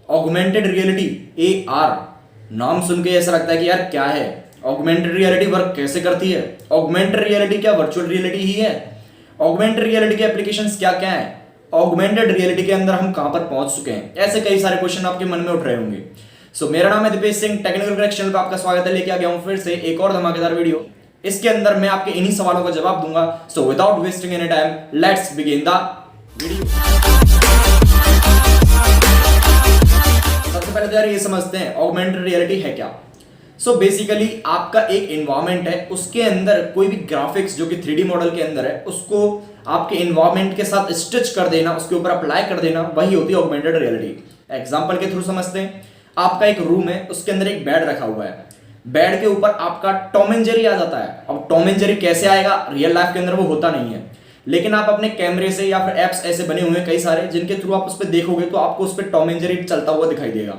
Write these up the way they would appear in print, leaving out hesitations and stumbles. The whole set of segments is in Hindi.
ऑगमेंटेड रियलिटी, AR, नाम सुन के ऐसा लगता है कि यार क्या है, ऑगमेंटेड रियलिटी वर्क कैसे करती है, ऑगमेंटेड रियलिटी क्या वर्चुअल रियलिटी ही है, ऑगमेंटेड रियलिटी के एप्लीकेशंस क्या क्या है, ऑगमेंटेड रियलिटी के अंदर हम कहां पर पहुंच चुके हैं, ऐसे कई सारे क्वेश्चन आपके मन में उठ रहे होंगे। मेरा नाम है Dipesh Singh, technical cracks channel पर आपका स्वागत है। लेके आ गया हूं फिर से एक और धमाकेदार वीडियो। इसके अंदर मैं आपके इन्हीं सवालों का जवाब दूंगा। Without wasting any time, let's begin the video. सबसे पहले तो यार ये समझते हैं ऑगमेंटेड रियलिटी है क्या। बेसिकली आपका एक एनवायरनमेंट है, उसके अंदर कोई भी ग्राफिक्स जो कि 3D मॉडल के अंदर है उसको आपके एनवायरनमेंट के साथ स्टिच कर देना, उसके ऊपर अप्लाई कर देना, वही होती है ऑगमेंटेड रियलिटी। एग्जांपल के थ्रू समझते हैं। आपका एक रूम है, उसके अंदर एक बेड रखा हुआ है, बेड के ऊपर आपका टॉम एंड जेरी आ जाता है। अब टॉम एंड जेरी कैसे आएगा, रियल लाइफ के अंदर वो होता नहीं है, लेकिन आप अपने कैमरे से या फिर एप्स ऐसे बने हुए हैं कई सारे जिनके थ्रू आप उस पर देखोगे तो आपको उस पर टॉम एंड जेरी चलता हुआ दिखाई देगा।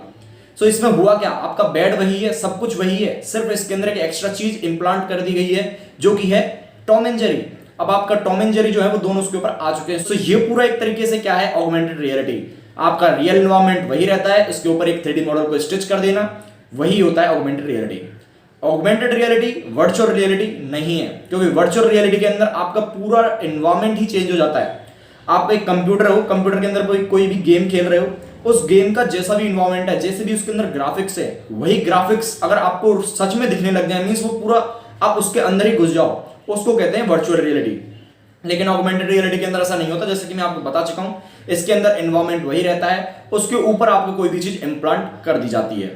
इसमें हुआ क्या, आपका बेड वही है, सब कुछ वही है, सिर्फ इसके अंदर एक एक्स्ट्रा चीज इंप्लांट कर दी गई है जो कि है टॉम एंड जेरी। अब आपका टॉम एंड जेरी जो है वो दोनों उसके ऊपर आ चुके हैं। ये पूरा एक तरीके से क्या है, ऑगमेंटेड रियलिटी। आपका रियल एनवायरनमेंट वही रहता है, इसके ऊपर एक 3D मॉडल को स्टिच कर देना, वही होता है augmented reality. Augmented reality virtual reality नहीं है, क्योंकि वर्चुअल रियलिटी के अंदर आपका पूरा एनवायरनमेंट ही चेंज हो जाता है। आप एक कंप्यूटर हो, कंप्यूटर के अंदर कोई भी गेम खेल रहे हो, उस गेम का जैसा भी इन्वायरमेंट है, जैसे भी उसके अंदर ग्राफिक्स है, वही ग्राफिक्स अगर आपको सच में दिखने लग जाए, मींस वो पूरा आप उसके अंदर ही घुस जाओ, उसको कहते हैं वर्चुअल रियलिटी। लेकिन ऑगमेंटेड रियलिटी के अंदर ऐसा नहीं होता, जैसे कि मैं आपको बता चुका हूं। इसके अंदर एनवायरमेंट वही रहता है, उसके ऊपर आपको कोई भी चीज इंप्लांट कर दी जाती है।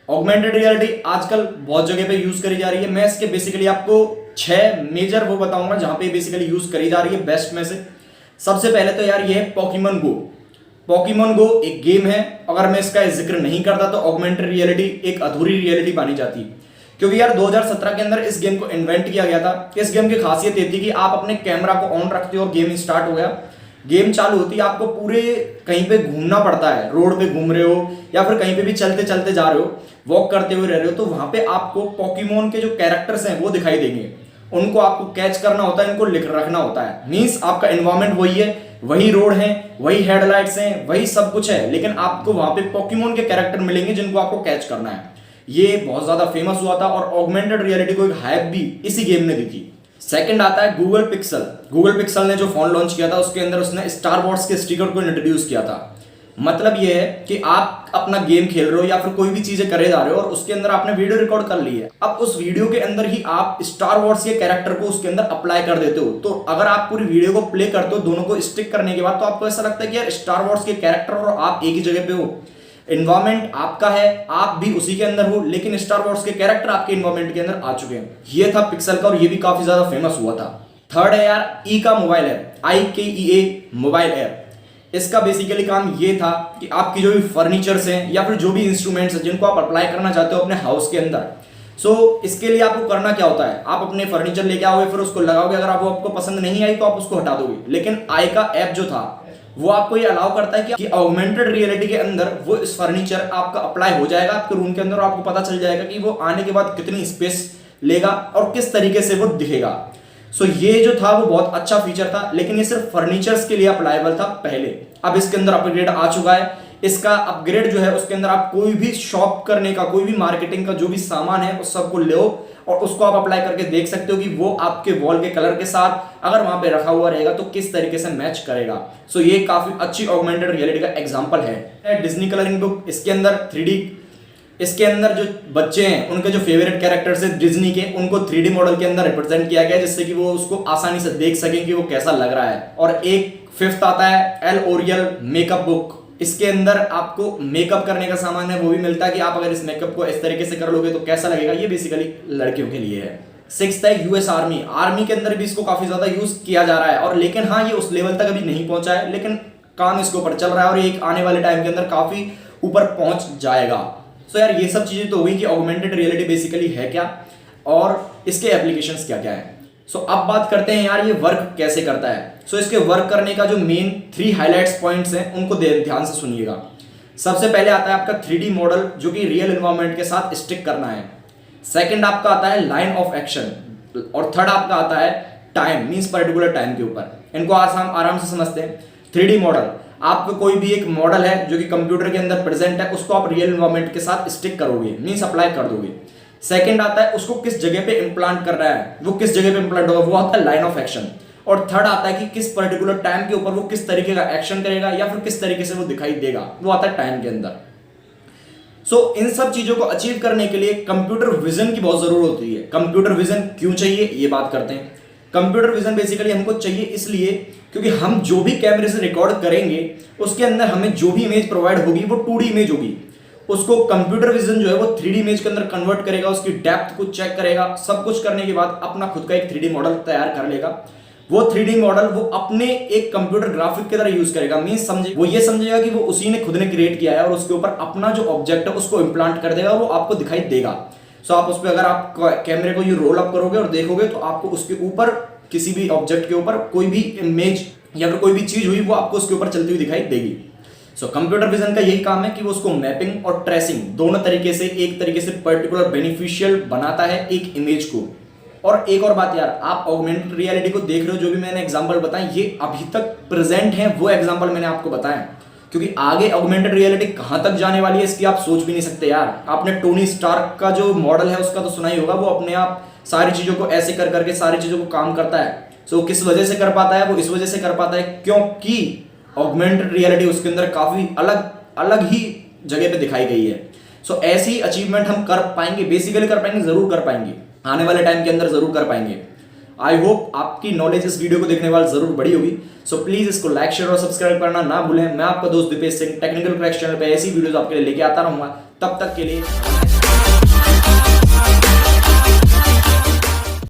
ऑगमेंटेड रियलिटी आजकल बहुत जगह पे यूज करी जा रही है। मैं इसके बेसिकली आपको 6 मेजर वो बताऊंगा जहां पे बेसिकली यूज करी जा रही है, बेस्ट में से। सबसे पहले तो यार ये है पोकेमॉन गो। पोकेमॉन गो एक गेम है, अगर मैं इसका जिक्र नहीं करता तो ऑगमेंटेड रियलिटी एक अधूरी रियलिटी मानी जाती, क्योंकि यार 2017 के अंदर इस गेम को इन्वेंट किया गया था। इस गेम की खासियत ये थी कि आप अपने कैमरा को ऑन रखते हो और गेम स्टार्ट हो गया, गेम चालू होती है, आपको पूरे कहीं पे घूमना पड़ता है, रोड पे घूम रहे हो या फिर कहीं पे भी चलते चलते जा रहे हो, वॉक करते हुए रह रहे हो, तो वहां पे आपको पोकेमॉन के जो कैरेक्टर्स हैं वो दिखाई देंगे, उनको आपको कैच करना होता है, इनको लिख रखना होता है। मींस आपका एनवायरनमेंट वही है, वही रोड है, वही हेडलाइट्स हैं, वही सब कुछ है, लेकिन आपको वहां पे पोकेमॉन के कैरेक्टर मिलेंगे जिनको आपको कैच करना है। ये बहुत ज्यादा फेमस हुआ था और ऑगमेंटेड रियलिटी को एक हाइप भी इसी गेम ने दी थी। सेकंड आता है गूगल पिक्सल। गूगल पिक्सल ने जो फोन लॉन्च किया था उसके अंदर उसने स्टार वॉर्स के स्टिकर को इंट्रोड्यूस किया था। मतलब ये है कि आप अपना गेम खेल रहे हो या फिर कोई भी चीजें करे जा रहे हो और उसके अंदर आपने वीडियो रिकॉर्ड कर ली है, अब उस वीडियो के अंदर ही आप स्टार वॉर्स के कैरेक्टर को उसके अंदर अप्लाई कर देते हो। तो अगर आप पूरी वीडियो को प्ले करते हो, दोनों को स्टिक करने के बाद, तो आपको ऐसा लगता है कि यार स्टार वॉर्स के कैरेक्टर और आप एक ही जगह पे हो, एनवायरमेंट आपका है, आप भी उसी के अंदर हो, लेकिन स्टार वॉर्स के कैरेक्टर आपके एनवायरमेंट के अंदर आ चुके हैं। ये था पिक्सल का और ये भी काफी ज्यादा फेमस हुआ था। थर्ड है यार ई का mobile app, IKEA mobile app. इसका बेसिकली काम ये था कि आपकी जो भी फर्नीचर्स हैं या फिर जो भी इंस्ट्रूमेंट्स हैं जिनको आप अप्लाई करना चाहते हो अपने हाउस के अंदर, इसके लिए आपको करना क्या होता है, आप अपने फर्नीचर लेके आओगे, फिर उसको लगाओगे, अगर आपको पसंद नहीं आई तो आप उसको हटा दोगे। लेकिन आई का ऐप जो था वो आपको ये अलाउ करता है कि ऑगमेंटेड रियलिटी के अंदर वो इस फर्नीचर आपका अप्लाई हो जाएगा आपके रूम के अंदर, और आपको पता चल जाएगा कि वो आने के बाद कितनी स्पेस लेगा और किस तरीके से वो दिखेगा। ये जो था वो बहुत अच्छा फीचर था, लेकिन ये सिर्फ फर्नीचर्स के लिए अप्लाइबल था पहले। अब इसके अंदर अपग्रेड आ चुका है। इसका अपग्रेड जो है उसके अंदर आप कोई भी शॉप करने का, कोई भी मार्केटिंग का जो भी सामान है उस सबको लो और उसको आप अप्लाई करके देख सकते हो कि वो आपके वॉल के कलर के साथ अगर वहां पे रखा हुआ रहेगा तो किस तरीके से मैच करेगा। ये काफी अच्छी ऑगमेंटेड रियलिटी का एग्जांपल है। डिज्नी कलरिंग बुक, इसके अंदर 3D, इसके अंदर जो बच्चे हैं उनके जो फेवरेट कैरेक्टर्स है डिज्नी के, उनको 3D मॉडल के अंदर रिप्रेजेंट किया गया जिससे कि वो उसको आसानी से देख सकें कि वो कैसा लग रहा है। और एक फिफ्थ आता है एल ओरियल मेकअप बुक। इसके अंदर आपको मेकअप करने का सामान है वो भी मिलता है कि आप अगर इस मेकअप को इस तरीके से कर लोगे तो कैसा लगेगा। ये बेसिकली लड़कियों के लिए है। सिक्स्थ है US आर्मी। आर्मी के अंदर भी इसको काफी ज्यादा यूज किया जा रहा है, और लेकिन हाँ ये उस लेवल तक अभी नहीं पहुंचा है, लेकिन काम इसके ऊपर चल रहा है और एक आने वाले टाइम के अंदर काफी ऊपर पहुंच जाएगा। यार ये सब चीजें तो हुई कि ऑगमेंटेड रियलिटी बेसिकली है क्या और इसके एप्लीकेशंस क्या क्या है। अब बात करते हैं यार ये वर्क कैसे करता है। इसके वर्क करने का जो मेन 3 हाइलाइट्स पॉइंट्स हैं उनको ध्यान से सुनिएगा। सबसे पहले आता है आपका 3D मॉडल जो कि रियल एनवायरनमेंट के साथ स्टिक करना है। सेकंड आपका आता है लाइन ऑफ एक्शन, और थर्ड आपका आता है टाइम, मींस पर्टिकुलर टाइम के ऊपर। इनको आराम से समझते हैं। 3D मॉडल, आपका कोई भी एक मॉडल है जो कि कंप्यूटर के अंदर प्रेजेंट है, उसको आप रियल एनवायरनमेंट के साथ स्टिक करोगे, मींस अप्लाई कर दोगे। सेकंड आता है उसको किस जगह पे इंप्लांट कर रहा है, वो किस जगह पे इंप्लांट होगा, वो आता है लाइन ऑफ एक्शन। और थर्ड आता है कि किस पर्टिकुलर टाइम के ऊपर वो किस तरीके का एक्शन करेगा या फिर किस तरीके से वो दिखाई देगा, वो आता है टाइम के अंदर। इन सब चीजों को अचीव करने के लिए कंप्यूटर विजन की बहुत जरूरत होती है। कंप्यूटर विजन क्यों चाहिए ये बात करते हैं। कंप्यूटर विजन बेसिकली हमको चाहिए इसलिए क्योंकि हम जो भी कैमरे से रिकॉर्ड करेंगे उसके अंदर हमें जो भी इमेज प्रोवाइड होगी वो 2D इमेज होगी, उसको कंप्यूटर विजन जो है वो 3D इमेज के अंदर कन्वर्ट करेगा, उसकी डेप्थ को चेक करेगा, सब कुछ करने के बाद अपना खुद का एक 3D मॉडल तैयार कर लेगा। वो 3D मॉडल वो अपने एक कंप्यूटर ग्राफिक की तरह यूज करेगा, मींस समझे वो ये समझेगा कि वो उसी ने खुद ने क्रिएट किया है और उसके ऊपर अपना जो ऑब्जेक्ट है उसको इंप्लांट कर देगा और वो आपको दिखाई देगा। आप उस पर अगर आप कैमरे को ये रोल अप करोगे और देखोगे तो आपको उसके ऊपर किसी भी ऑब्जेक्ट के ऊपर कोई भी इमेज या फिर कोई भी चीज हुई वो आपको उसके ऊपर चलती हुई दिखाई देगी। कंप्यूटर विजन का यही काम है कि वो उसको मैपिंग और ट्रेसिंग दोनों तरीके से एक तरीके से पर्टिकुलर बेनिफिशियल बनाता है एक इमेज को। और एक और बात यार, आप ऑगमेंटेड रियलिटी को देख रहे हो, जो भी मैंने एग्जांपल बताए ये अभी तक प्रेजेंट है, वो एग्जांपल मैंने आपको बताया, क्योंकि आगे ऑगमेंटेड रियलिटी कहां तक जाने वाली है इसकी आप सोच भी नहीं सकते यार। आपने टोनी स्टार्क का जो मॉडल है उसका तो सुना ही होगा, वो अपने आप सारी चीजों को ऐसे कर करके सारी चीजों को काम करता है। किस वजह से कर पाता है, वो इस वजह से कर पाता है क्योंकि ऑगमेंटेड रियलिटी उसके अंदर काफी अलग अलग ही जगह पे दिखाई गई है। ऐसी अचीवमेंट हम कर पाएंगे, बेसिकली कर पाएंगे, जरूर कर पाएंगे, आने वाले टाइम के अंदर जरूर कर पाएंगे। आई होप आपकी नॉलेज इस वीडियो को देखने वाले जरूर बड़ी होगी। प्लीज इसको लाइक शेयर और सब्सक्राइब करना ना भूलें। मैं आपका दोस्त Dipesh Singh technical cracks channel पे ऐसी वीडियोस आपके लिए लेके आता रहूंगा। तब तक के लिए